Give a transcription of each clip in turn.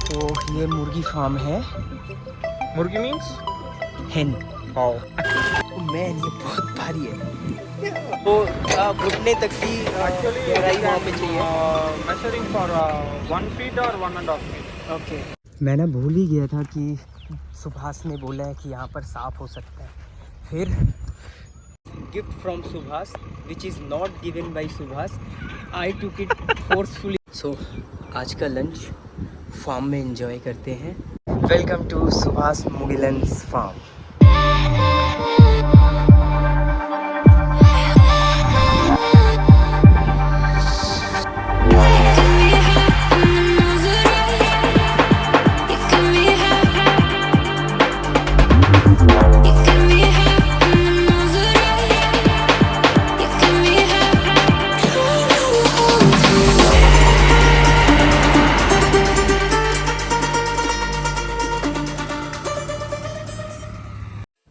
तो ये मुर्गी फार्म है। मुर्गी मीन्स हेन। हाउ मैन ये बहुत भारी है। तो घुटने तक की गहराई वहाँ पे चाहिए। मेजरिंग फॉर 1 feet और 1.5 feet। ओके। मैं ना भूल ही गया था कि सुभाष ने बोला है कि यहाँ पर सांप हो सकता है। फिर gift from Subhash which is not given by Subhash, I took it forcefully. So आज का लंच फार्म में एंजॉय करते हैं। Welcome to Subhash Mugilan's farm.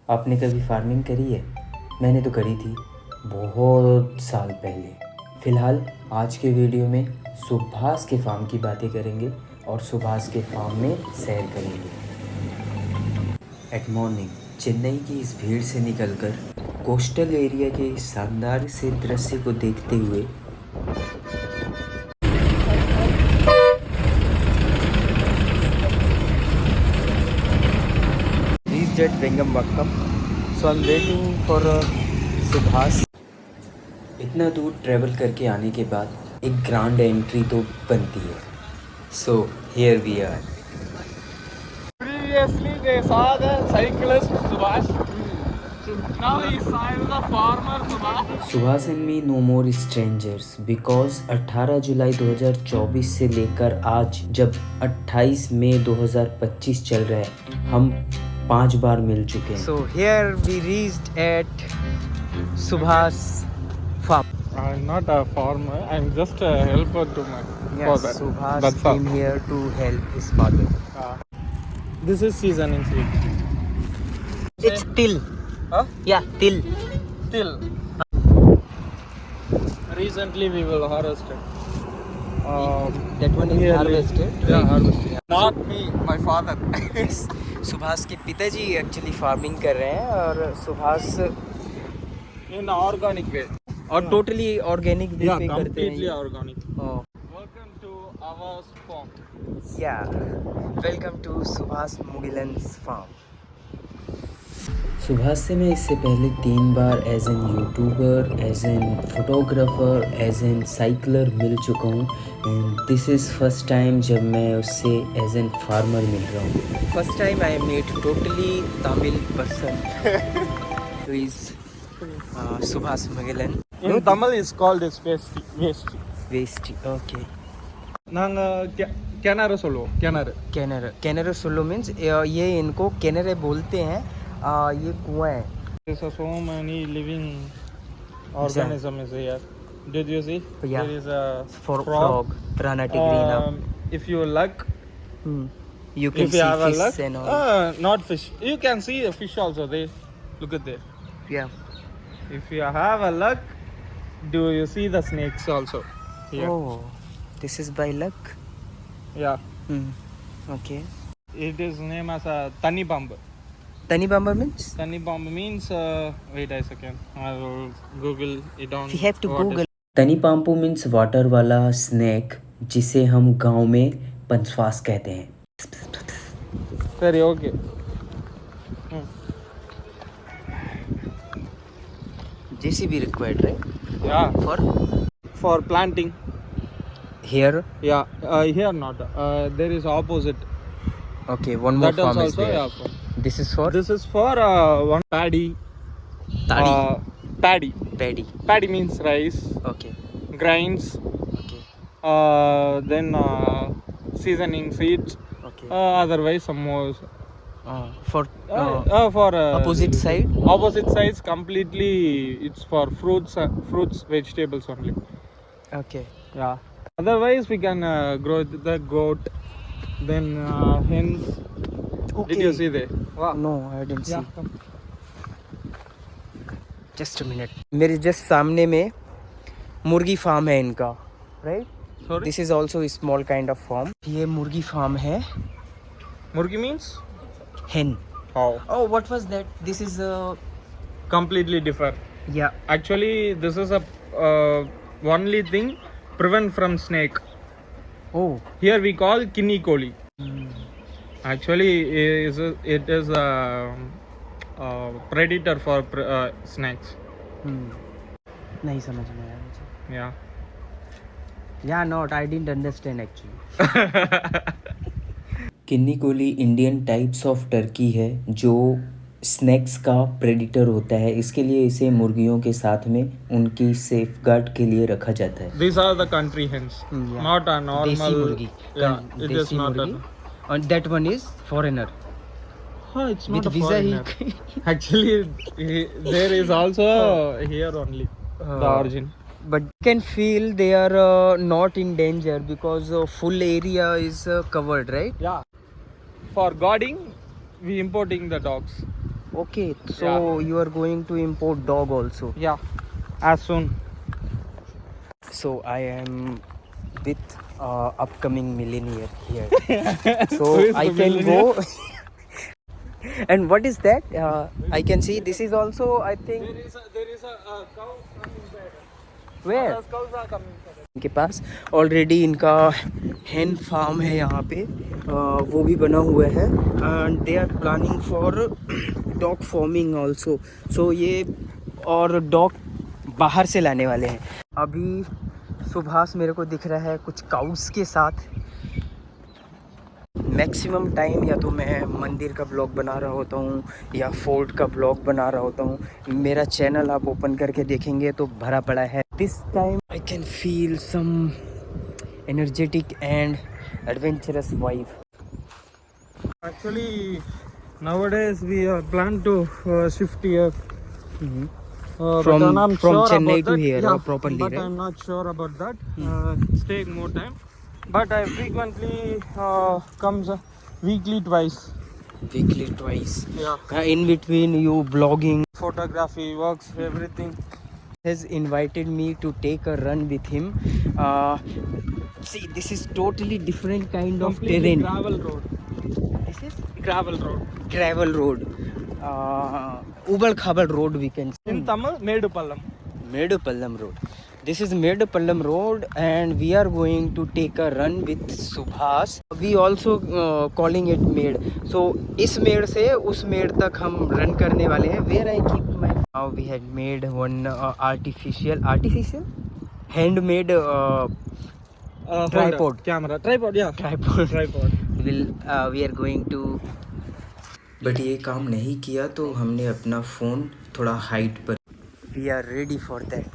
आपने कभी फार्मिंग करी है? मैंने तो करी थी बहुत साल पहले। फ़िलहाल आज के वीडियो में सुभाष के फार्म की बातें करेंगे और सुभाष के फार्म में सैर करेंगे। एट मॉर्निंग चेन्नई की इस भीड़ से निकलकर कोस्टल एरिया के इस शानदार से दृश्य को देखते हुए at Vengambakkam. So I'm waiting for Subhash. इतना दूर ट्रैवल करके आने के बाद एक ग्रांड एंट्री तो बनती है। So here we are. Previously they saw the cyclist Subhash. Now he saw the farmer Subhash. Subhash and me know more strangers because 18 जुलाई 2024 से लेकर आज जब 28 मई 2025 चल रहा है, हम 5 बार मिल चुके हैं। So here we reached at Subhash farm. I'm not a farmer. I'm just a helper to my father. Subhash That's all. came here to help his father. This is seasoning seed. It's till. Huh? Yeah, till. Till. Recently we will harvest it. That one is Yearly. harvested. Yeah, right? harvested. Not me, my father. Subhash के पिताजी actually farming कर रहे हैं और Subhash In organic way. और totally organic way Yeah, पे करते हैं। completely organic. Oh, Welcome to our farm. yeah. Welcome to Subhash Mugilan's farm. Subhash से मैं इससे पहले 3 बार as an YouTuber, as an photographer, as an cycler मिल चुका हूँ and this is first time जब मैं उससे एज एन फार्मर मिल रहा हूँ। First time I met totally Tamil person who is Subhash Mugilan. In Tamil is called as Vesti. Vest. Okay. நாங்க கிணறு சொல்லுவோம் கிணறு कैनर कैनर सोलो मीन्स ये इनको कैनरे बोलते हैं। ये कुआं है। There's so many living organisms here. Did you see? Yeah. There is a frog rana tigrina। If you luck, You can if you see have a fish luck, and all। not fish. You can see a fish also. They look at there. Yeah. If you have a luck, do you see the snakes also? Here. Oh, this is by luck। Yeah. Okay। It is named as a Tani Bamba. Tani Bamba means? Tani Bamba means, wait a second, I will Google it down. We have to What is- Google। तनी पाम्पू means water वाला snack जिसे हम गांव में पंचवास कहते हैं। Sorry, okay. JCB required, right? Yeah, for planting. Here? Yeah, here not. There is opposite. Okay, one more That farm is is also, there। yeah. For, This is for? this is for one paddy. Tadi। Paddy. Paddy। Paddy means rice, Okay। grains, Okay। then seasoning seeds. Okay। Otherwise, some more. For For opposite side? Opposite sides completely. It's for fruits, vegetables only. Okay। Yeah. Otherwise, we can grow the goat, then hens. Okay। Did you see there? Wow. No, I didn't see। Yeah. Come. Just a minute. मेरे just सामने में मुर्गी farm है इनका, right? Sorry? This is also small kind of farm. ये मुर्गी farm है. Murgi means? hen. How? Oh, what was that? This is Completely different. yeah. Actually, this is a only thing prevent from snake. Oh. Here we call kini koli. Actually, it is a predator for snakes. नहीं समझ में आया मुझे. Yeah. Yeah, not. I didn't understand actually. किन्नी कोली Indian types of turkey है जो snacks का प्रेडिटर होता है. इसके लिए इसे मुर्गियों के साथ में उनकी सेफगार्ड के लिए रखा जाता है. These are the country hens, Yeah. not a normal. देसी मुर्गी. Yeah, it is देसी not मुर्गी. And that one is foreigner. It's not With a visa foreigner. he. Actually, there is also here only the origin. But you can feel they are not in danger because full area is covered, right? Yeah. For guarding, we importing the dogs. Okay, so you are going to import dog also. Yeah. As soon. So I am with upcoming millionaire here. So Who is I the can millionaire? go. And what is that? I can see this is also, I think. There is a cow coming there. Where? Those cows are coming there. इनके पास already इनका हैन farm है यहाँ पे. वो भी बना हुआ है. And they are planning for dog farming also. So ये और डॉग बाहर से लाने वाले हैं. अभी सुभाष मेरे को दिख रहा है कुछ काउस के साथ. मैक्सिमम टाइम या तो मैं मंदिर का ब्लॉग बना रहा होता हूँ या फोर्ट का ब्लॉग बना रहा होता हूँ. मेरा चैनल आप ओपन करके देखेंगे तो भरा पड़ा है. This time I can feel some energetic and adventurous vibe. Actually, nowadays we are plan to shift here. From but I'm sure Chennai about to that. here, Yeah, properly, but right? I'm not sure about that. It's take more time. But I frequently comes weekly twice. Weekly twice. Yeah. In between you blogging. Photography, works, everything. Has invited me to take a run with him. See, this is totally different kind of Completely terrain. gravel road. This is Gravel road. gravel road. Ubal Khabal road we can say. In Tamil, Medupallam. Medupallam road. This is Medupallam road and we are going to take a run with Subhas. We also calling it Med. So इस मेड़ से उस मेड़ तक हम run करने वाले हैं. Where I keep my. Now we had made one artificial handmade tripod. Camera. Tripod, yeah. Tripod. Tripod. We are going to. But ये काम नहीं किया तो हमने अपना फ़ोन थोड़ा हाइट पर. We are ready for that.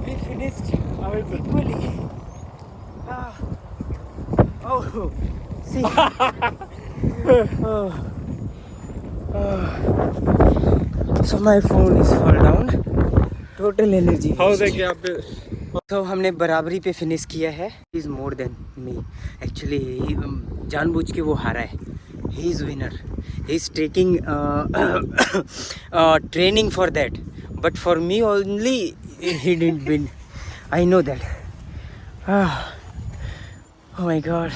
We finished equally. Oh, see. So my phone is fall down. Total energy. How they क्या पे? तो हमने बराबरी पे फिनिश किया है. He is more than me. Actually, जानबूझ के वो हारा है. He is winner. He is taking training for that. But for me only, he didn't win. I know that. Oh my God.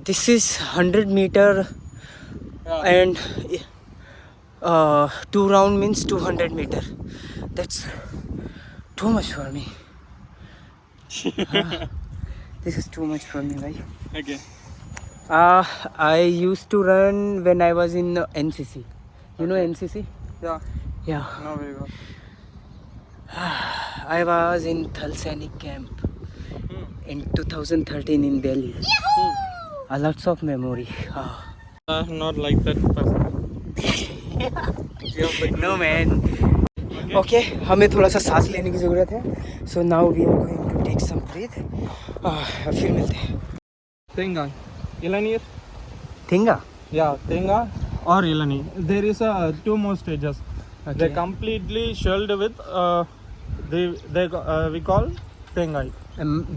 This is 100 meter and 2 round means 200 meter. That's too much for me. This is too much for me, right? Okay. I used to run when I was in NCC. You know NCC? Yeah. Yeah. No, very good. I was in Thal Sainik camp in 2013 in Delhi. Lots of memory. Not like that person. No man. Okay हमें थोड़ा सा सांस लेने की ज़रूरत है. So now we are going to take some breath. फिर मिलते हैं. Tenga. Ilanir? थिंगा. Yeah, Tenga or Ilani. There is two more stages. They're completely shelled with we call Tengai.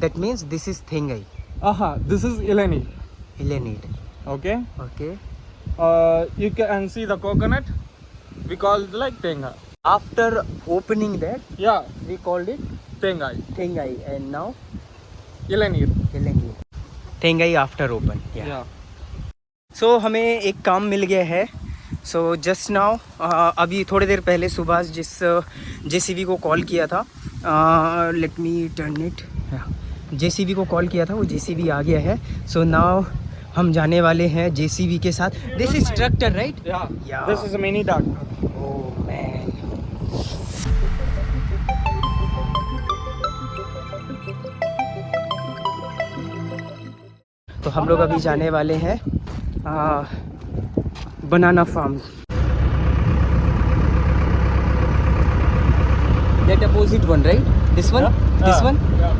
That means this is Thengai. Aha, this is Ilani. Helenid. Okay. Okay. You can see the coconut. We call it like Tenga. After opening that, Yeah, we called it Tengai. Thengai, and now Ilanir. Helenid. Thengai after open. Yeah. सो हमें एक काम मिल गया है. So just now अभी थोड़ी देर पहले सुभाष जिस JCB को कॉल किया था, let me turn it, JCB को कॉल किया था वो जेसीबी आ गया है. सो नाउ हम जाने वाले हैं जेसीबी के साथ. This is tractor right? Yeah. This is a mini duck. Oh man. तो हम लोग अभी जाने वाले हैं banana farm. That opposite one, right? This one? This one? Yeah.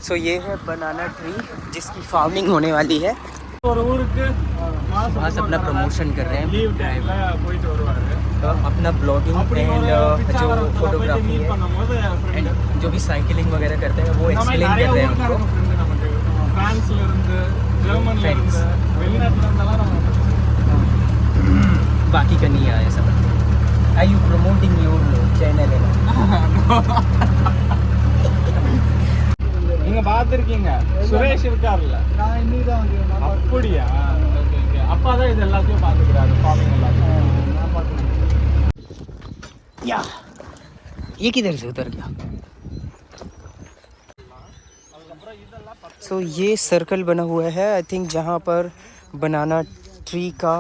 So ये है बनाना ट्री जिसकी फार्मिंग होने वाली है. सुभाष अपना प्रमोशन कर रहे हैं, तो अपना ब्लॉगिंग एंड जो फोटोग्राफी है एंड जो भी साइकिलिंग वगैरह करते हैं वो एक्सप्लेन कर रहे हैं उनको. बाकी का नहीं आया सब. आई यू प्रमोटिंग योर चैनल? நீங்க பாத்துர்க்கீங்க சுரேஷ் இருக்கார்ல, அப்படியா? Okay okay. அப்பா தான் இது எல்லாத்தையும் பாத்துக்கிறாரு, ஃபார்மிங் எல்லாத்தையும். நான் பாத்துக்கிறேன். या ये किधर से उतर गया? सो ये सर्कल बना हुआ है आई थिंक जहाँ पर बनाना ट्री का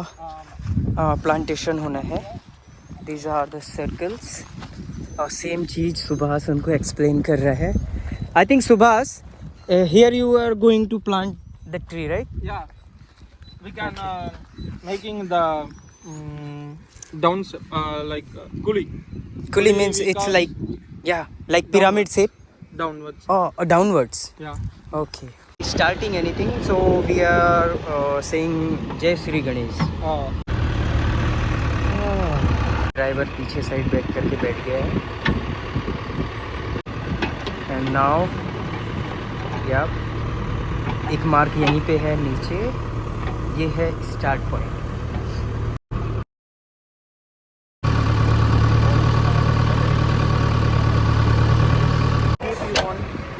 प्लांटेशन होना है. These are the circles. और सेम चीज़ सुभाष उनको एक्सप्लेन कर रहा है. I think Subhash here you are going to plant the tree right? Yeah, we can making the downs like kuli. Kuli means we it's call like, yeah, like pyramid shape. Downwards. Oh, downwards. Yeah. Okay. Starting anything, so we are saying Jai Shri Ganesh. Driver पीछे side बैठ करके बैठ गया है. And now या एक mark यहीं पे है नीचे, ये है स्टार्ट पॉइंट.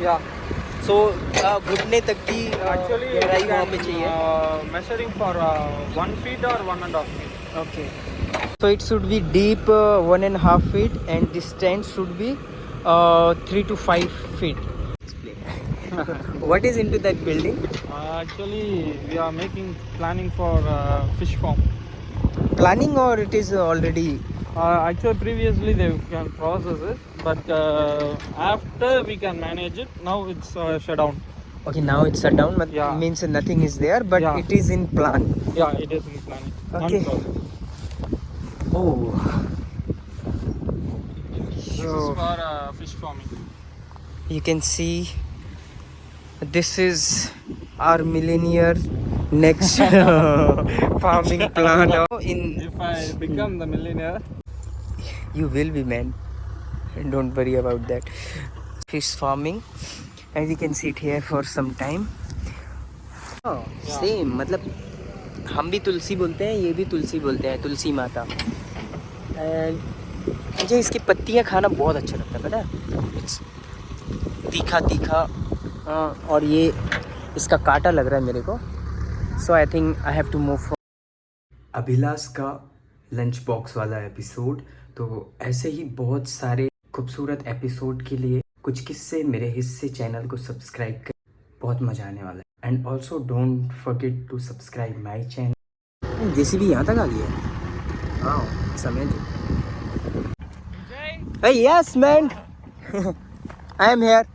Yeah. सो घुटने तक की Actually, गहराई we वहाँ can, पे चाहिए. measuring for 1 feet or 1.5 feet. Okay. So it should be deep 1.5 feet and distance should be 3 to 5 feet. What is into that building? Actually, we are planning for fish farm. Planning or it is already? Actually, previously they can process it, but after we can manage it. Now it's shut down. Okay, now it's shut down, but Yeah. means nothing is there, but Yeah. it is in plan. Yeah, it is in planning. Okay. Oh. This So is for fish farming. you can see this is our millennial next farming plant in. If I become the millionaire, You will be, man. Don't worry about that. Fish farming, and we can sit here for some time. Oh, same. मतलब हम भी तुलसी बोलते हैं, ये भी तुलसी बोलते हैं, तुलसी माता. एंड मुझे इसकी पत्तियाँ खाना बहुत अच्छा लगता है, पता है? It's तीखा तीखा. और ये इसका कांटा लग रहा है मेरे को. So I think I have to move. Abhilash का लंच बॉक्स वाला एपिसोड. तो ऐसे ही बहुत सारे खूबसूरत एपिसोड के लिए कुछ किस्से मेरे हिस्से चैनल को सब्सक्राइब कर, बहुत मज़ा आने वाला है। And also don't forget to subscribe my channel. JCB यहाँ तक आ गया है। हाँ समय yes man I am here.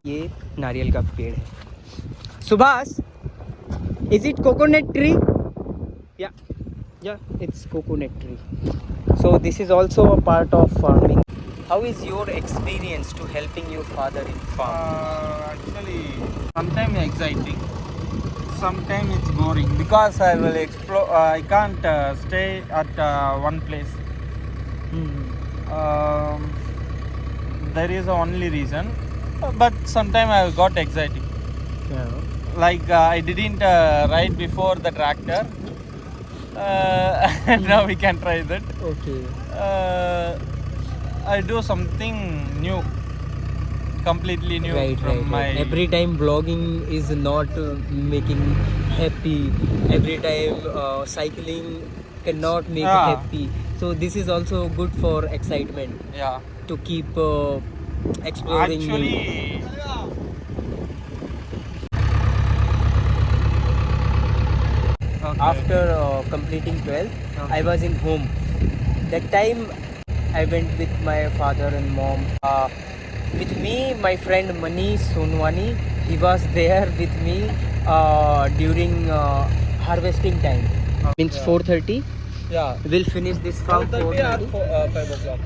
ये नारियल का पेड़ है। Subhash, is it coconut tree? Yeah, it's coconut tree. So this is also a part of farming. How is your experience to helping your father in farm? Actually, sometimes exciting, sometimes it's boring because I will explore. I can't stay at one place. There is only reason, but sometimes I got exciting. Yeah. Like I didn't ride before the tractor. Now we can try that. Okay. I do something new, completely new Right. my. Every time vlogging is not making happy. Every time cycling cannot make happy. So this is also good for excitement. Yeah. To keep exploring. Actually, After completing 12th, I was in home. That time I went with my father and mom. With me, my friend Manish Sonwani, he was there with me during harvesting time. Means 4:30. yeah. We'll finish this farm 4:30 or 4:30. 5 o'clock.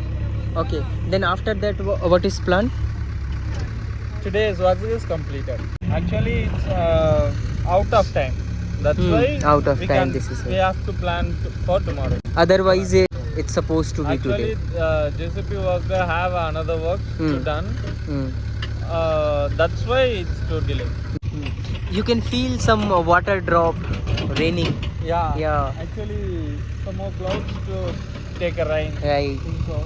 Okay. Then after that, what is plan? Today's work is completed. Actually, it's out of time. That's why out of we time, can, this is we have to plan for tomorrow. Otherwise, it's supposed to be Actually, today. JCP worker have another work to done. Hmm. That's why it's too delay. You can feel some water drop raining. Yeah. Actually, some more clouds to take a rain. Right. So,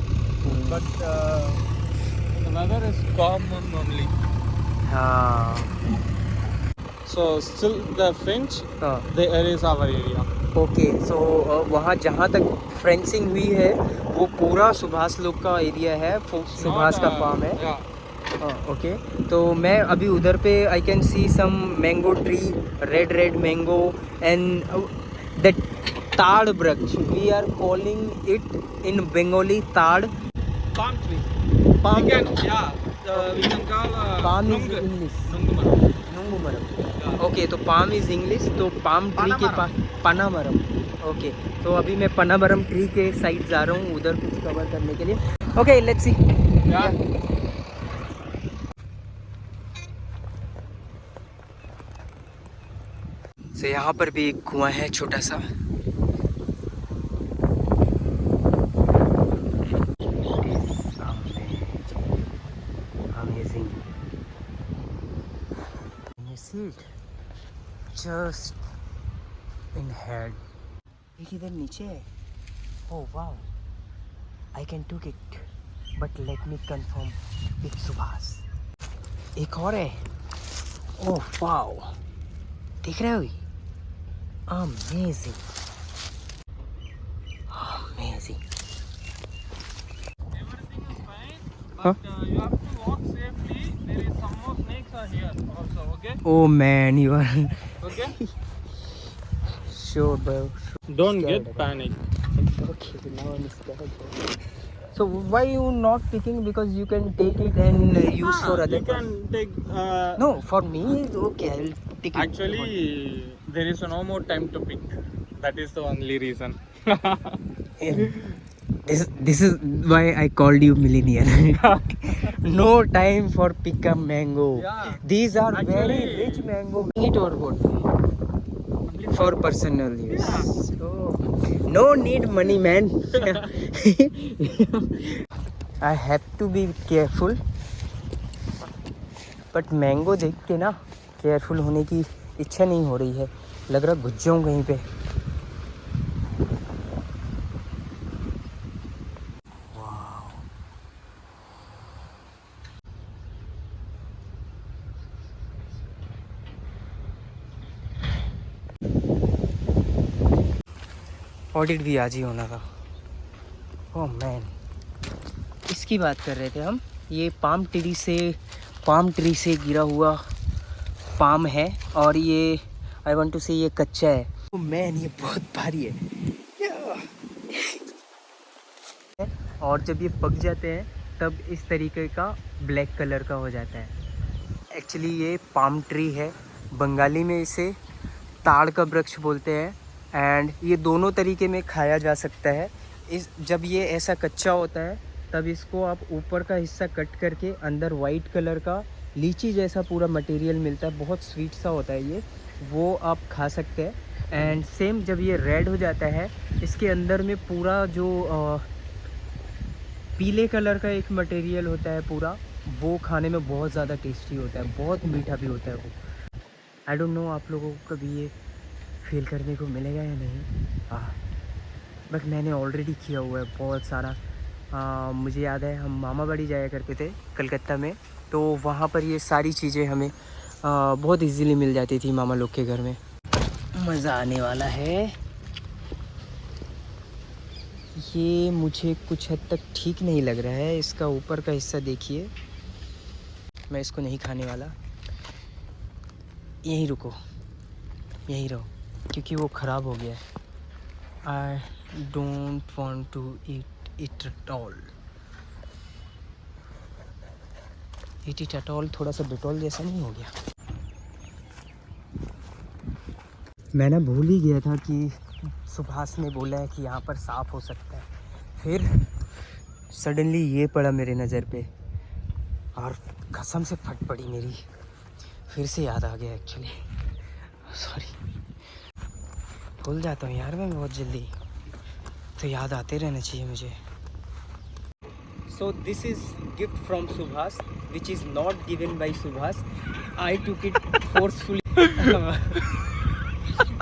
but the weather is calm only. So still the French, there is our area. Okay so वहाँ जहाँ तक फ्रेंचिंग हुई है वो पूरा सुभाष लोग का area है, सुभाष का फार्म है। Yeah. ओके तो मैं अभी उधर पे I can see some mango tree, red mango and that ताड़ वृक्ष, we are calling it in Bengali ताड़। Palm tree. Palm. We can, we can call Palm is nungu. English. Nungu maram. नंगू मरम। Yeah. Okay तो palm is English, तो palm tree के पास पनामरम। Okay तो अभी मैं पनामरम ट्री के साइड जा रहा हूँ उधर कुछ कवर करने के लिए। Okay let's see. Yeah. तो यहाँ पर भी एक कुआं है छोटा सा। Amazing. Can you see it? Just in head. एक इधर नीचे है। Oh wow. I can took it, but let me confirm. It's Subhas. एक और है। Oh wow. देख रहे हो? Amazing. Amazing. Everything is fine, but you have to walk safely. There is some more snakes are here also. Okay. Oh man, you are Okay. sure, bro. Don't Scared get about panic. Okay, now I'm scared. So why you not picking? Because you can take it and use for other. You can take. No, for me, okay, I will take it. Actually, there is no more time to pick. That is the only reason. This is why I called you millionaire. No time for pick a mango. Yeah. These are very Actually- rich mango. Eat or what? For personal use. Yeah. Oh, no need money, man. I have to be careful. But mango देख के ना careful होने की इच्छा नहीं हो रही है। लग रहा घुस जाऊँ कहीं पे। ऑडिट भी आज ही होना था। ओह मैन इसकी बात कर रहे थे हम। ये पाम ट्री से गिरा हुआ पाम है और ये आई वांट टू से ये कच्चा है। तो मैन ये बहुत भारी है। और जब ये पक जाते हैं तब इस तरीके का ब्लैक कलर का हो जाता है। एक्चुअली ये पाम ट्री है, बंगाली में इसे ताड़ का वृक्ष बोलते हैं। एंड ये दोनों तरीके में खाया जा सकता है। जब ये ऐसा कच्चा होता है तब इसको आप ऊपर का हिस्सा कट करके अंदर वाइट कलर का लीची जैसा पूरा मटेरियल मिलता है, बहुत स्वीट सा होता है ये, वो आप खा सकते हैं। एंड सेम जब ये रेड हो जाता है इसके अंदर में पूरा जो पीले कलर का एक मटेरियल होता है पूरा, वो खाने में बहुत ज़्यादा टेस्टी होता है, बहुत मीठा भी होता है वो। आई डोंट नो आप लोगों को कभी ये फील करने को मिलेगा या नहीं, बट मैंने ऑलरेडी किया हुआ है बहुत सारा। मुझे याद है हम मामा बाड़ी जाया करते थे कलकत्ता में, तो वहाँ पर ये सारी चीज़ें हमें बहुत इजीली मिल जाती थी मामा लोग के घर में। मज़ा आने वाला है। ये मुझे कुछ हद तक ठीक नहीं लग रहा है, इसका ऊपर का हिस्सा देखिए। मैं इसको नहीं खाने वाला, यहीं रुको, यहीं रहो, क्योंकि वो ख़राब हो गया है। I don't want to eat it at all. Eat it at all थोड़ा सा डिटॉल जैसा नहीं हो गया? मैं ना भूल ही गया था कि सुभाष ने बोला है कि यहाँ पर साफ़ हो सकता है। फिर सडनली ये पड़ा मेरे नज़र पे और कसम से फट पड़ी मेरी। फिर से याद आ गया एक्चुअली, सॉरी। भूल जाता हूँ यार मैं बहुत जल्दी, तो याद आते रहना चाहिए मुझे। So this is gift from Subhas, which is not given by Subhas. I took it forcefully.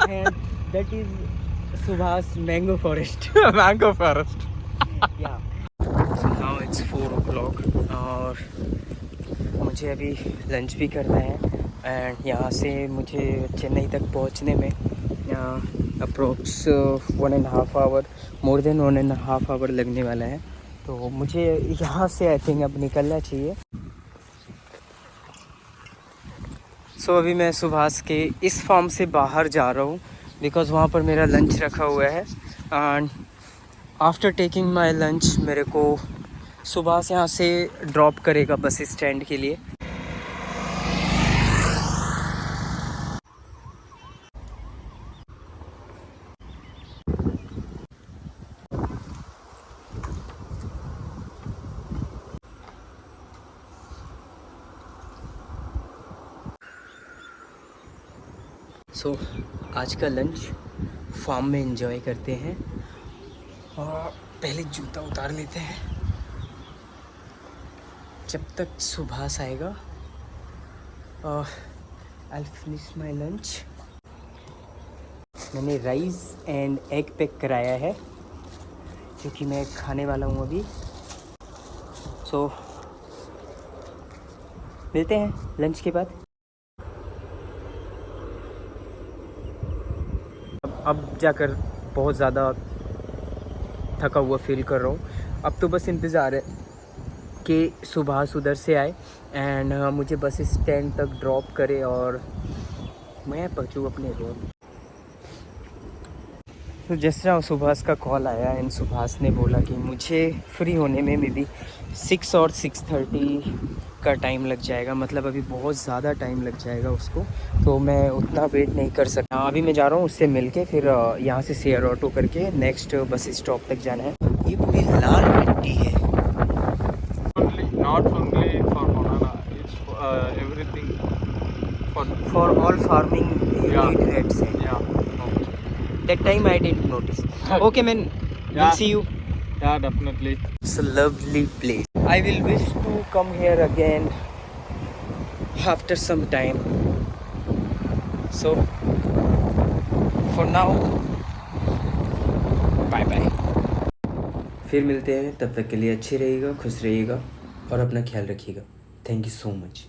And that is Subhas mango forest. Mango forest. Yeah. So now it's 4 o'clock और मुझे अभी लंच भी करना है। एंड यहाँ से मुझे चेन्नई तक पहुँचने में approx 1.5 hour, more than 1.5 hour लगने वाला है। तो मुझे यहाँ से आई थिंक अब निकलना चाहिए। सो अभी मैं सुभाष के इस फार्म से बाहर जा रहा हूँ बिकॉज़ वहाँ पर मेरा लंच रखा हुआ है। And after taking my lunch मेरे को सुभाष यहाँ से ड्रॉप करेगा बस स्टैंड के लिए। सो आज का लंच फार्म में एंजॉय करते हैं और पहले जूता उतार लेते हैं जब तक सुभाष आएगा। I finish my lunch. मैंने राइस एंड एग पैक कराया है क्योंकि मैं खाने वाला हूँ अभी। सो मिलते हैं लंच के बाद। अब जाकर बहुत ज़्यादा थका हुआ फील कर रहा हूँ। अब तो बस इंतज़ार है कि सुभाष उधर से आए एंड मुझे बस स्टैंड तक ड्रॉप करे और मैं पहुँचूँ अपने रूम। तो जिस तरह सुभाष का कॉल आया एंड सुभाष ने बोला कि मुझे फ्री होने में मे बी 6 और 6:30 का टाइम लग जाएगा, मतलब अभी बहुत ज़्यादा टाइम लग जाएगा उसको, तो मैं उतना वेट नहीं कर सकता। अभी मैं जा रहा हूँ उससे मिलके, फिर यहाँ से शेयर ऑटो करके नेक्स्ट बस स्टॉप तक जाना है। ये पूरी लाल मिट्टी है। Not only for banana, it's everything For all farming Yeah. need reds. yeah. That time I didn't notice. Okay man, Yeah. we'll see you. Yeah, definitely. It's a lovely place. I will wish to come here again after some time. So for now, bye bye. फिर मिलते हैं, तब तक के लिए अच्छे रहिएगा, खुश रहिएगा और अपना ख्याल रखिएगा। Thank you so much.